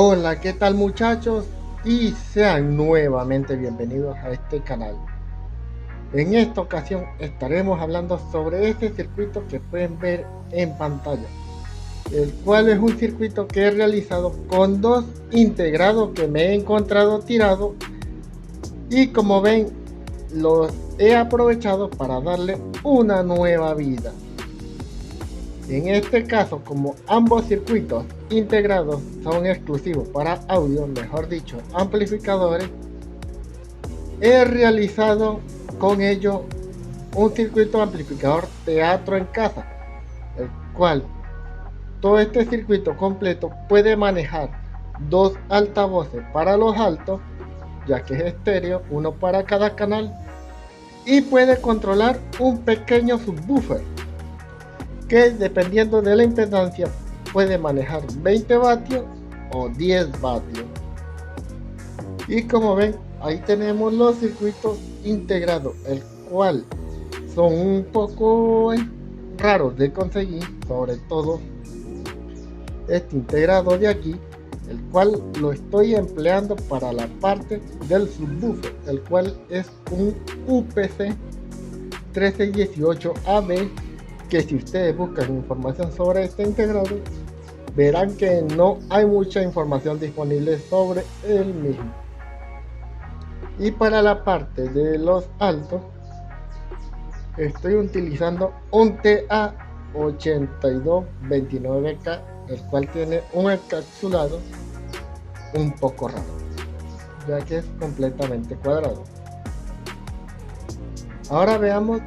Hola, ¿qué tal muchachos? Y sean nuevamente bienvenidos a este canal. En esta ocasión estaremos hablando sobre este circuito que pueden ver en pantalla, el cual es un circuito que he realizado con dos integrados que me he encontrado tirado y como ven los he aprovechado para darle una nueva vida. En este caso, como ambos circuitos integrados son exclusivos para audio, mejor dicho, amplificadores, he realizado con ello un circuito amplificador teatro en casa, el cual todo este circuito completo puede manejar dos altavoces para los altos, ya que es estéreo, uno para cada canal, y puede controlar un pequeño subwoofer que dependiendo de la impedancia puede manejar 20 vatios o 10 vatios. Y como ven, ahí tenemos los circuitos integrados, el cual son un poco raros de conseguir, sobre todo este integrado de aquí, el cual lo estoy empleando para la parte del subwoofer, el cual es un UPC 1318AB, que si ustedes buscan información sobre este integrado verán que no hay mucha información disponible sobre el mismo. Y para la parte de los altos estoy utilizando un TA8229K, el cual tiene un encapsulado un poco raro, ya que es completamente cuadrado. Ahora veamos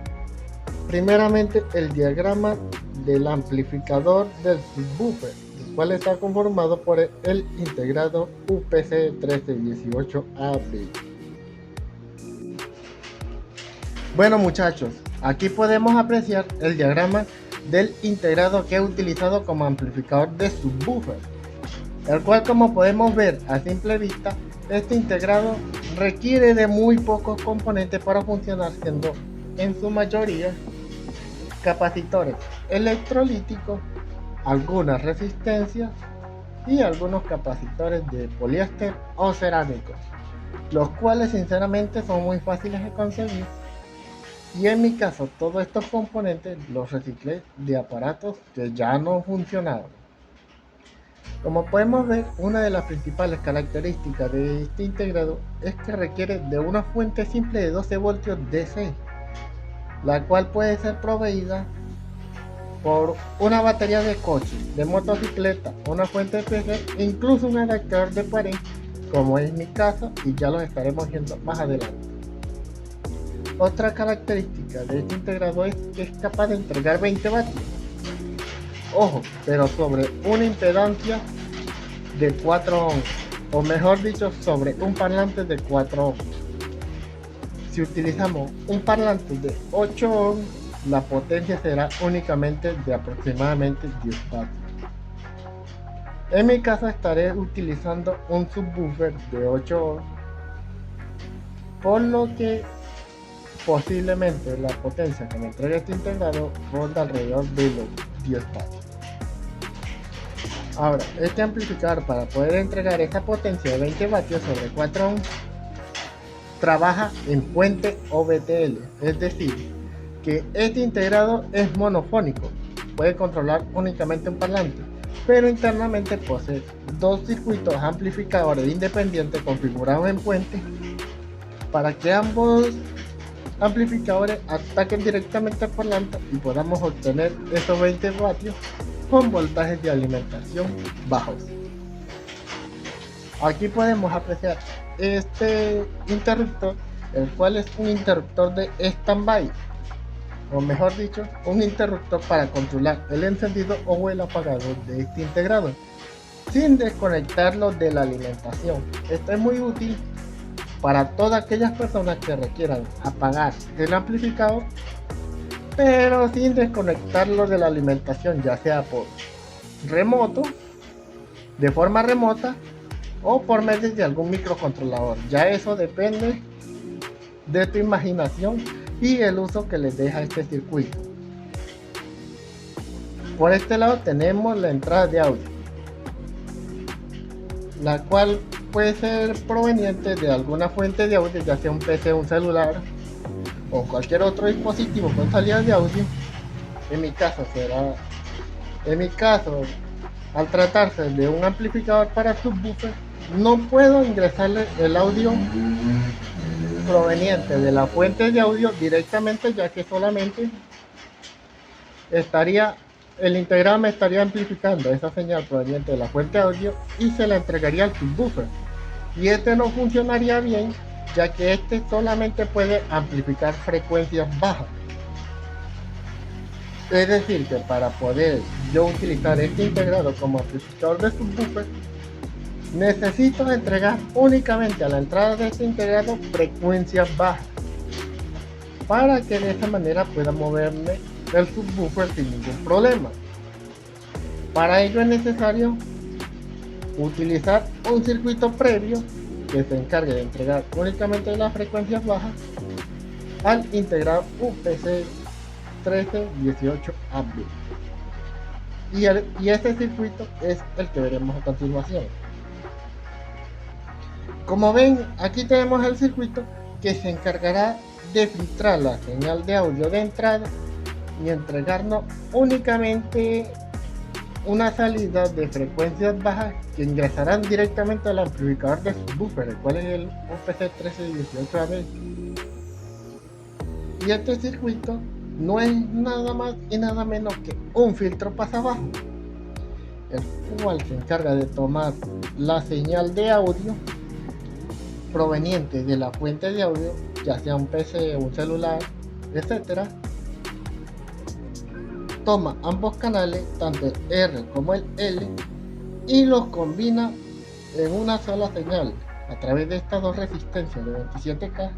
primeramente el diagrama del amplificador del subwoofer, el cual está conformado por el integrado UPC 1318AB. Bueno muchachos, aquí podemos apreciar el diagrama del integrado que he utilizado como amplificador de subwoofer, el cual, como podemos ver a simple vista, este integrado requiere de muy pocos componentes para funcionar, siendo en su mayoría capacitores electrolíticos, algunas resistencias y algunos capacitores de poliéster o cerámicos, los cuales sinceramente son muy fáciles de conseguir, y en mi caso todos estos componentes los reciclé de aparatos que ya no funcionaban. Como podemos ver, una de las principales características de este integrado es que requiere de una fuente simple de 12 voltios DC, la cual puede ser proveída por una batería de coche, de motocicleta, una fuente de PC e incluso un adaptador de pared, como es mi caso, y ya lo estaremos viendo más adelante. Otra característica de este integrado es que es capaz de entregar 20 vatios. Ojo, pero sobre una impedancia de 4 ohms, o mejor dicho, sobre un parlante de 4 ohms. Si utilizamos un parlante de 8 ohms, la potencia será únicamente de aproximadamente 10 vatios. En mi caso estaré utilizando un subwoofer de 8 ohms, por lo que posiblemente la potencia que me entregue este integrado ronda alrededor de los 10 vatios. Ahora, este amplificador, para poder entregar esta potencia de 20 vatios sobre 4 ohms, trabaja en puente OBTL, es decir, que este integrado es monofónico, puede controlar únicamente un parlante, pero internamente posee dos circuitos amplificadores independientes configurados en puente para que ambos amplificadores ataquen directamente al parlante y podamos obtener esos 20 vatios con voltajes de alimentación bajos. Aquí podemos apreciar este interruptor, el cual es un interruptor de standby, o mejor dicho, un interruptor para controlar el encendido o el apagado de este integrado sin desconectarlo de la alimentación. Esto es muy útil para todas aquellas personas que requieran apagar el amplificador pero sin desconectarlo de la alimentación, ya sea por remoto, de forma remota, o por medio de algún microcontrolador. Ya eso depende de tu imaginación y el uso que les deja este circuito. Por este lado tenemos la entrada de audio. la cual puede ser proveniente de alguna fuente de audio, ya sea un PC, un celular o cualquier otro dispositivo con salida de audio. En mi caso será, en mi caso, al tratarse de un amplificador para subwoofer, no puedo ingresarle el audio proveniente de la fuente de audio directamente, ya que solamente estaría el integrado me estaría amplificando esa señal proveniente de la fuente de audio y se la entregaría al subwoofer, y este no funcionaría bien, ya que este solamente puede amplificar frecuencias bajas. Es decir, que para poder yo utilizar este integrado como amplificador de subwoofer, necesito entregar únicamente a la entrada de este integrado frecuencias bajas, para que de esa manera pueda moverme el subwoofer sin ningún problema. Para ello es necesario utilizar un circuito previo que se encargue de entregar únicamente las frecuencias bajas al integrado UPC 1318AB. Y este circuito es el que veremos a continuación. Como ven, aquí tenemos el circuito que se encargará de filtrar la señal de audio de entrada y entregarnos únicamente una salida de frecuencias bajas que ingresarán directamente al amplificador de subwoofer, el cual es el UPC 1318AB. Y este circuito no es nada más y nada menos que un filtro pasabajo, el cual se encarga de tomar la señal de audio proveniente de la fuente de audio, ya sea un PC, un celular, etcétera. Toma ambos canales, tanto el R como el L, y los combina en una sola señal a través de estas dos resistencias de 27K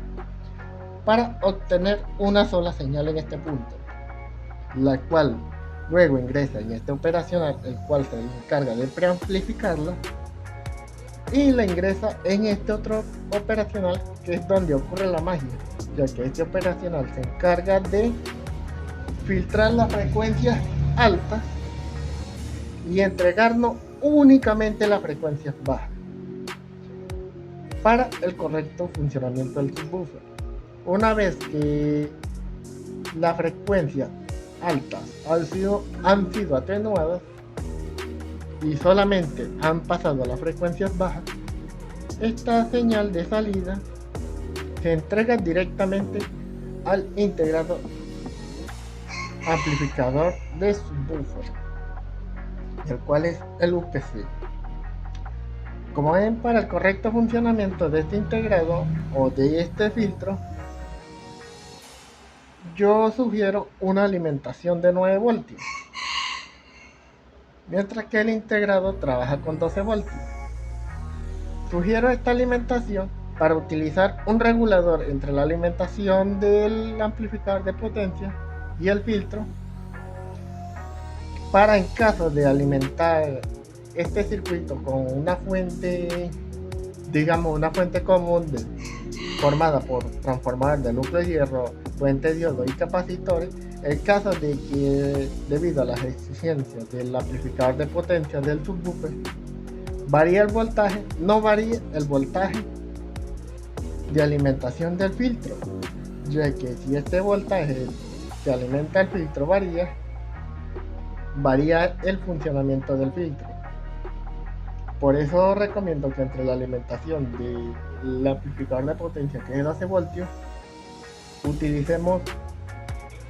para obtener una sola señal en este punto, la cual luego ingresa en este operacional, el cual se encarga de preamplificarla, y la ingresa en este otro operacional, que es donde ocurre la magia, ya que este operacional se encarga de filtrar las frecuencias altas y entregarnos únicamente las frecuencias bajas para el correcto funcionamiento del subwoofer. Una vez que las frecuencias altas han sido atenuadas y solamente han pasado a las frecuencias bajas, esta señal de salida se entrega directamente al integrado amplificador de subwoofer, el cual es el UPC. Como ven, para el correcto funcionamiento de este integrado o de este filtro, yo sugiero una alimentación de 9 voltios, mientras que el integrado trabaja con 12 voltios. Sugiero esta alimentación para utilizar un regulador entre la alimentación del amplificador de potencia y el filtro, para en caso de alimentar este circuito con una fuente, digamos una fuente común formada por transformador de núcleo de hierro, fuente diodo y capacitores, en caso de que debido a las exigencias del amplificador de potencia del subwoofer varía el voltaje, no varía el voltaje de alimentación del filtro, ya que si este voltaje que alimenta el filtro varía el funcionamiento del filtro. Por eso recomiendo que entre la alimentación del amplificador de potencia, que es 12 voltios, utilicemos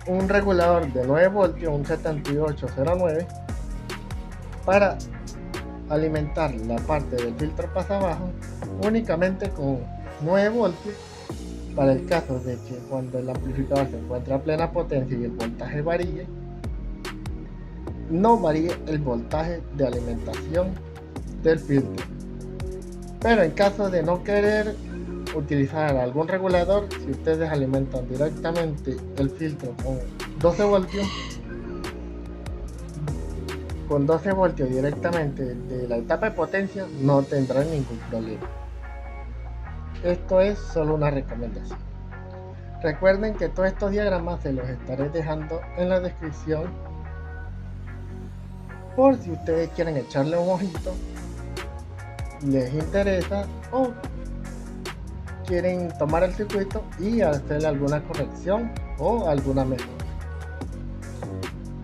un regulador de 9 voltios, un 7809, para alimentar la parte del filtro pasabajo únicamente con 9 voltios, para el caso de que cuando el amplificador se encuentra a plena potencia y el voltaje varíe, no varíe el voltaje de alimentación del filtro. Pero en caso de no querer utilizar algún regulador, si ustedes alimentan directamente el filtro con 12 voltios, directamente de la etapa de potencia, no tendrán ningún problema. Esto es solo una recomendación. Recuerden que todos estos diagramas se los estaré dejando en la descripción, por si ustedes quieren echarle un ojito les interesa o quieren tomar el circuito y hacer alguna corrección o alguna mejora.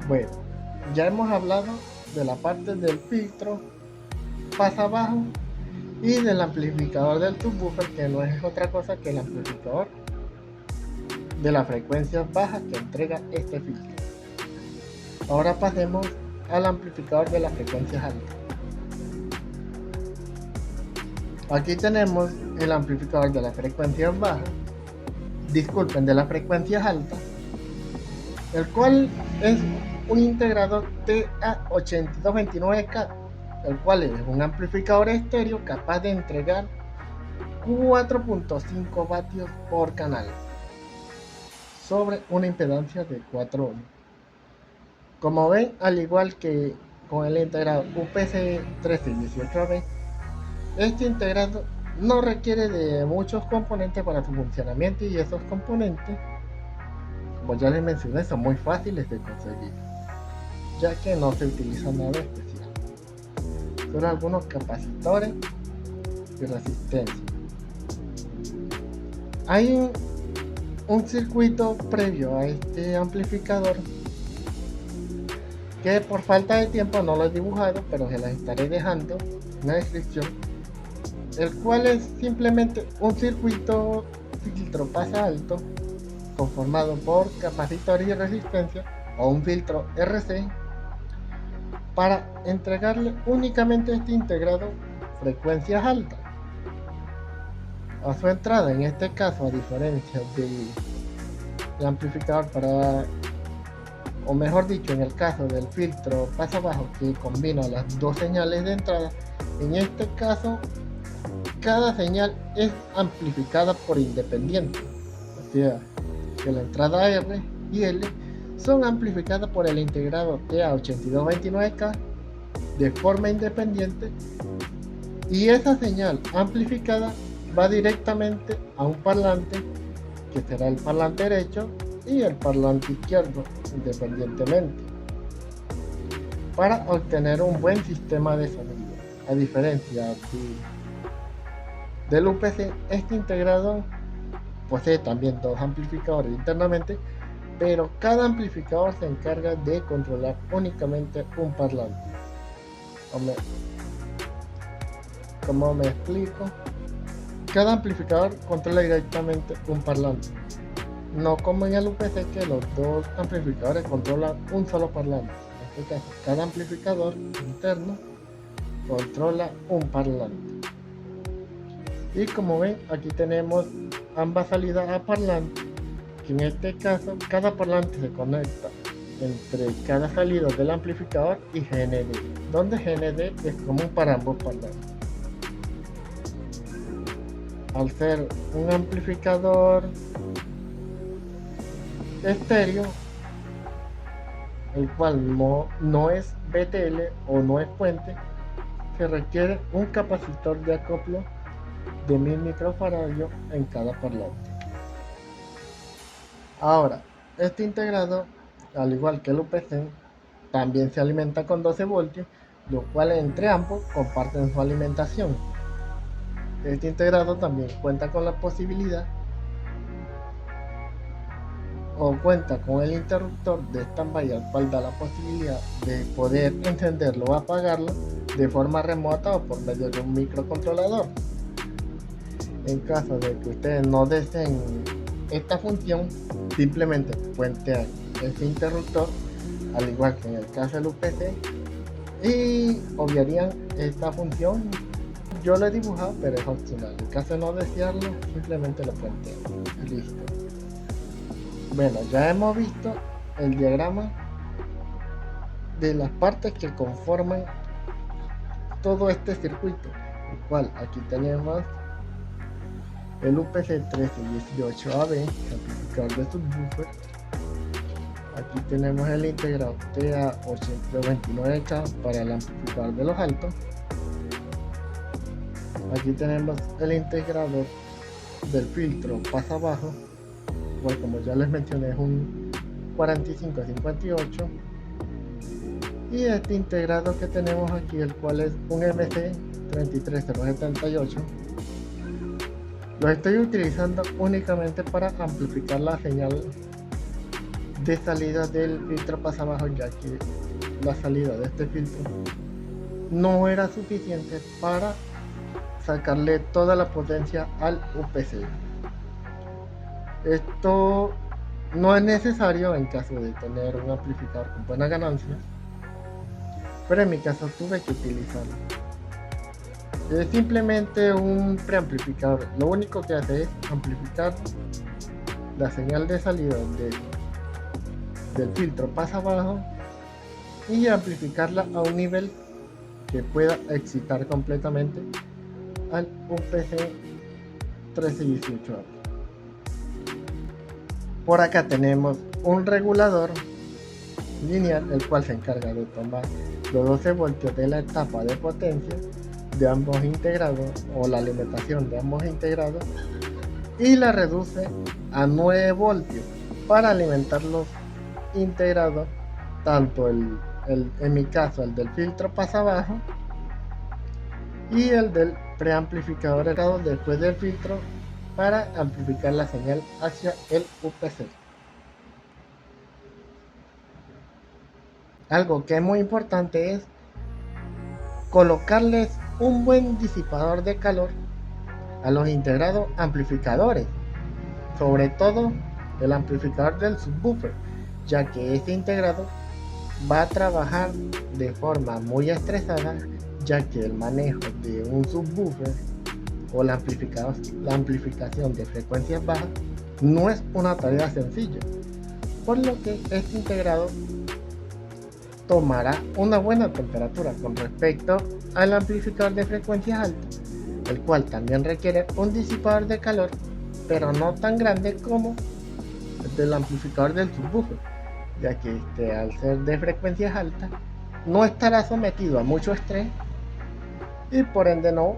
Bueno, ya hemos hablado de la parte del filtro pasa abajo y del amplificador del subwoofer, que no es otra cosa que el amplificador de las frecuencias bajas que entrega este filtro. Ahora pasemos al amplificador de las frecuencias altas. Aquí tenemos el amplificador de las frecuencias bajas, de las frecuencias altas, el cual es un integrado TA8229K, el cual es un amplificador estéreo capaz de entregar 4.5 vatios por canal sobre una impedancia de 4 ohms. Como ven, al igual que con el integrado UPC 1318AB, este integrado no requiere de muchos componentes para su funcionamiento, y esos componentes, como ya les mencioné, son muy fáciles de conseguir, ya que no se utiliza nada especial, solo algunos capacitores y resistencia. Hay un circuito previo a este amplificador que por falta de tiempo no lo he dibujado, pero se las estaré dejando en la descripción, el cual es simplemente un circuito filtro pasa alto conformado por capacitores y resistencia, o un filtro RC, para entregarle únicamente este integrado frecuencias altas a su entrada. En este caso, a diferencia del amplificador o mejor dicho, en el caso del filtro pasa bajo, que combina las dos señales de entrada, en este caso cada señal es amplificada por independiente, o sea que la entrada R y L son amplificadas por el integrado TA8229K de forma independiente, y esa señal amplificada va directamente a un parlante, que será el parlante derecho y el parlante izquierdo independientemente, para obtener un buen sistema de sonido. A diferencia del UPC, este integrado posee también dos amplificadores internamente, pero cada amplificador se encarga de controlar únicamente un parlante. Como me explico, cada amplificador controla directamente un parlante, no como en el UPC, que los dos amplificadores controlan un solo parlante. En este caso, cada amplificador interno controla un parlante. Y como ven, aquí tenemos ambas salidas a parlante, que en este caso cada parlante se conecta entre cada salida del amplificador y GND, donde GND es común para ambos parlantes. Al ser un amplificador estéreo, el cual no es BTL o no es puente, se requiere un capacitor de acoplo de 1000 microfaradios en cada parlante. Ahora, este integrado, al igual que el UPC, también se alimenta con 12 voltios, lo cual entre ambos comparten su alimentación. Este integrado también cuenta con la posibilidad, o cuenta con el interruptor de standby, al cual da la posibilidad de poder encenderlo o apagarlo de forma remota o por medio de un microcontrolador. En caso de que ustedes no deseen esta función, simplemente puentean este interruptor, al igual que en el caso del UPC, y obviarían esta función. Yo lo he dibujado, pero es opcional. En caso de no desearlo, simplemente lo puentean y listo. Bueno, ya hemos visto el diagrama de las partes que conforman todo este circuito, el cual aquí tenemos el UPC 1318AB, amplificador de subwoofer. Aquí tenemos el integrado TA8229K para el amplificador de los altos. Aquí tenemos el integrador del filtro pasa abajo, bueno, como ya les mencioné, es un 4558. Y este integrado que tenemos aquí, el cual es un MC 33078. Lo estoy utilizando únicamente para amplificar la señal de salida del filtro pasabajo, ya que la salida de este filtro no era suficiente para sacarle toda la potencia al UPC. Esto no es necesario en caso de tener un amplificador con buena ganancia, pero en mi caso tuve que utilizarlo. Es simplemente un preamplificador. Lo único que hace es amplificar la señal de salida del filtro pasabajo y amplificarla a un nivel que pueda excitar completamente al UPC 1318. Por acá tenemos un regulador lineal, el cual se encarga de tomar los 12 voltios de la etapa de potencia de ambos integrados, o la alimentación de ambos integrados, y la reduce a 9 voltios para alimentar los integrados, tanto en mi caso el del filtro pasabajo y el del preamplificador después del filtro, para amplificar la señal hacia el UPC. Algo que es muy importante es colocarles un buen disipador de calor a los integrados amplificadores, sobre todo el amplificador del subwoofer, ya que este integrado va a trabajar de forma muy estresada, ya que el manejo de un subwoofer o la amplificación de frecuencias bajas no es una tarea sencilla, por lo que este integrado tomará una buena temperatura con respecto al amplificador de frecuencias altas, el cual también requiere un disipador de calor, pero no tan grande como el del amplificador del subwoofer, ya que este, al ser de frecuencias altas, no estará sometido a mucho estrés y por ende no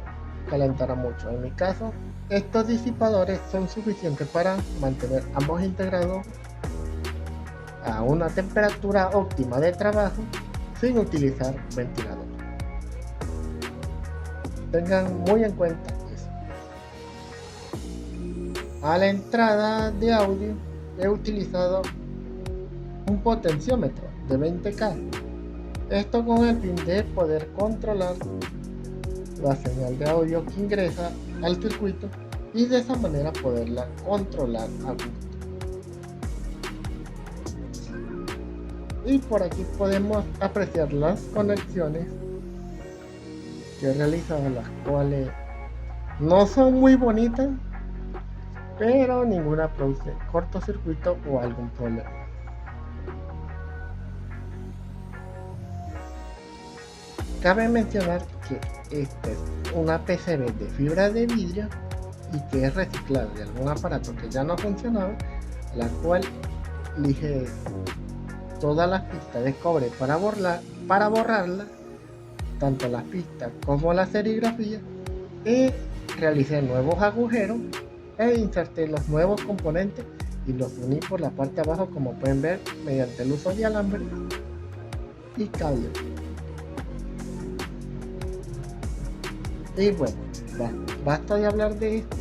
calentará mucho. En mi caso, estos disipadores son suficientes para mantener ambos integrados a una temperatura óptima de trabajo sin utilizar ventilador. Tengan muy en cuenta eso. A la entrada de audio he utilizado un potenciómetro de 20K, esto con el fin de poder controlar la señal de audio que ingresa al circuito y de esa manera poderla controlar a gusto. Y por aquí podemos apreciar las conexiones que he realizado, las cuales no son muy bonitas, pero ninguna produce cortocircuito o algún problema. Cabe mencionar que esta es una PCB de fibra de vidrio y que es reciclable de algún aparato que ya no funcionaba, la cual elige todas las pistas de cobre para borrarla, tanto las pistas como la serigrafía, y realicé nuevos agujeros e inserté los nuevos componentes y los uní por la parte de abajo, como pueden ver, mediante el uso de alambre y cable. Y bueno, basta de hablar de esto,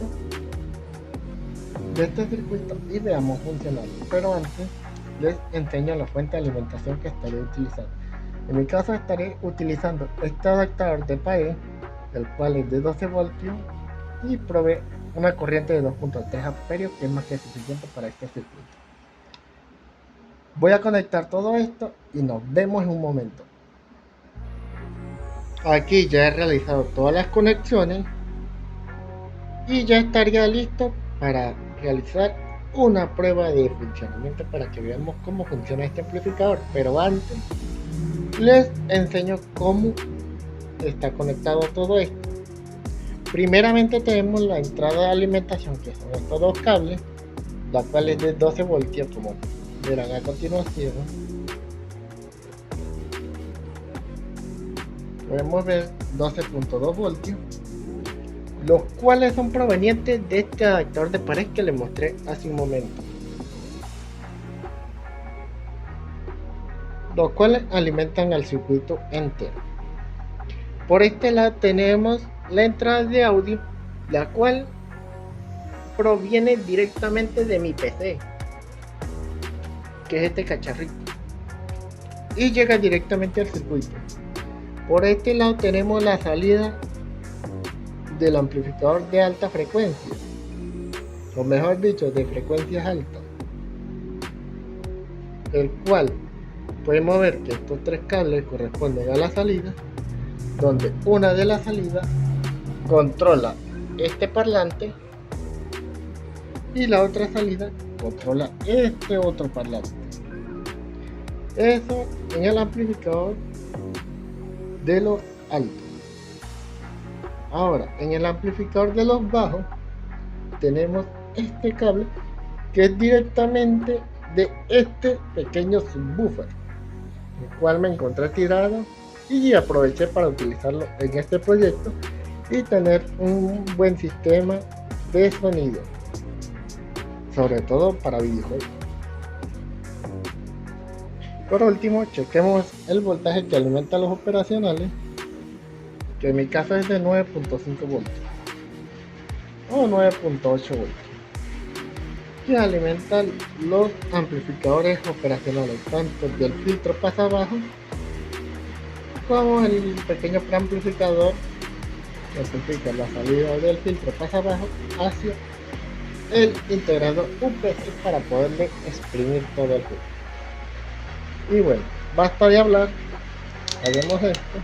de este circuito, y veamos funcionarlo. Pero antes les enseño la fuente de alimentación que estaré utilizando. En mi caso estaré utilizando este adaptador de PAE, el cual es de 12 voltios y provee una corriente de 2.3 amperios, que es más que suficiente para este circuito. Voy a conectar todo esto y nos vemos en un momento. Aquí ya he realizado todas las conexiones y ya estaría listo para realizar una prueba de funcionamiento para que veamos cómo funciona este amplificador. Pero antes les enseño cómo está conectado todo esto. Primeramente tenemos la entrada de alimentación, que son estos dos cables, la cual es de 12 voltios, como verán a continuación. Podemos ver 12.2 voltios, los cuales son provenientes de este adaptador de pared que les mostré hace un momento, los cuales alimentan al circuito entero. Por este lado tenemos la entrada de audio, la cual proviene directamente de mi PC, que es este cacharrito, y llega directamente al circuito. Por este lado tenemos la salida del amplificador de alta frecuencia, o mejor dicho, de frecuencias altas, el cual podemos ver que estos tres cables corresponden a la salida, donde una de las salidas controla este parlante y la otra salida controla este otro parlante. Eso en el amplificador de los altos. Ahora, en el amplificador de los bajos tenemos este cable que es directamente de este pequeño subwoofer, el cual me encontré tirado y aproveché para utilizarlo en este proyecto y tener un buen sistema de sonido, sobre todo para videojuegos. Por último, chequemos el voltaje que alimenta los operacionales, que en mi caso es de 9.5 voltios o 9.8 voltios, que alimenta los amplificadores operacionales, tanto del filtro pasabajo como el pequeño preamplificador que amplifica la salida del filtro pasabajo hacia el integrado UPC para poderle exprimir todo el juego. Y bueno, basta de hablar, hagamos esto.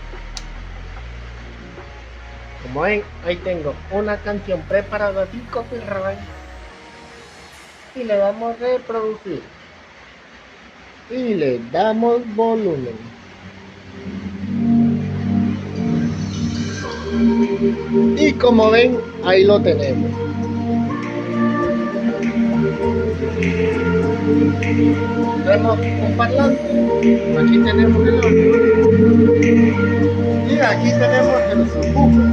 Como ven, ahí tengo una canción preparada sin copyright y le damos a reproducir y le damos volumen. Y como ven, ahí lo tenemos. Tenemos un parlante, aquí tenemos el otro y aquí tenemos el subwoofer,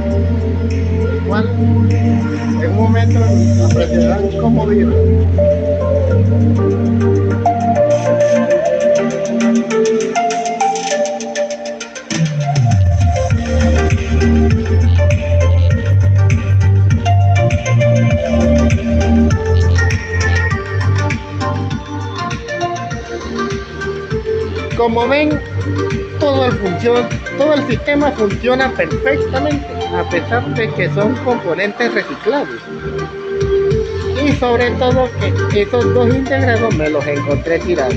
el cual en un momento apreciarán cómo vibra. Como ven, todo el sistema funciona perfectamente, a pesar de que son componentes reciclables. Y sobre todo que esos dos integrados me los encontré tirados.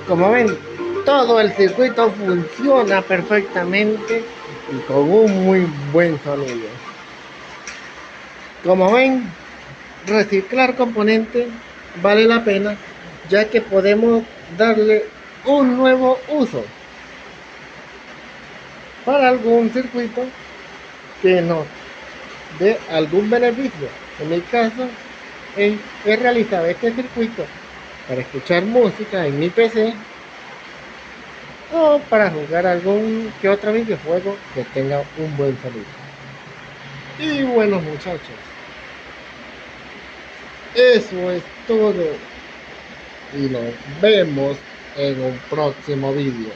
Como ven, todo el circuito funciona perfectamente y con un muy buen sonido. Como ven, reciclar componentes vale la pena, ya que podemos darle un nuevo uso para algún circuito que nos dé algún beneficio. En mi caso, he realizado este circuito para escuchar música en mi PC o para jugar algún que otro videojuego que tenga un buen sonido. Y bueno, muchachos, eso es todo y nos vemos en un próximo vídeo.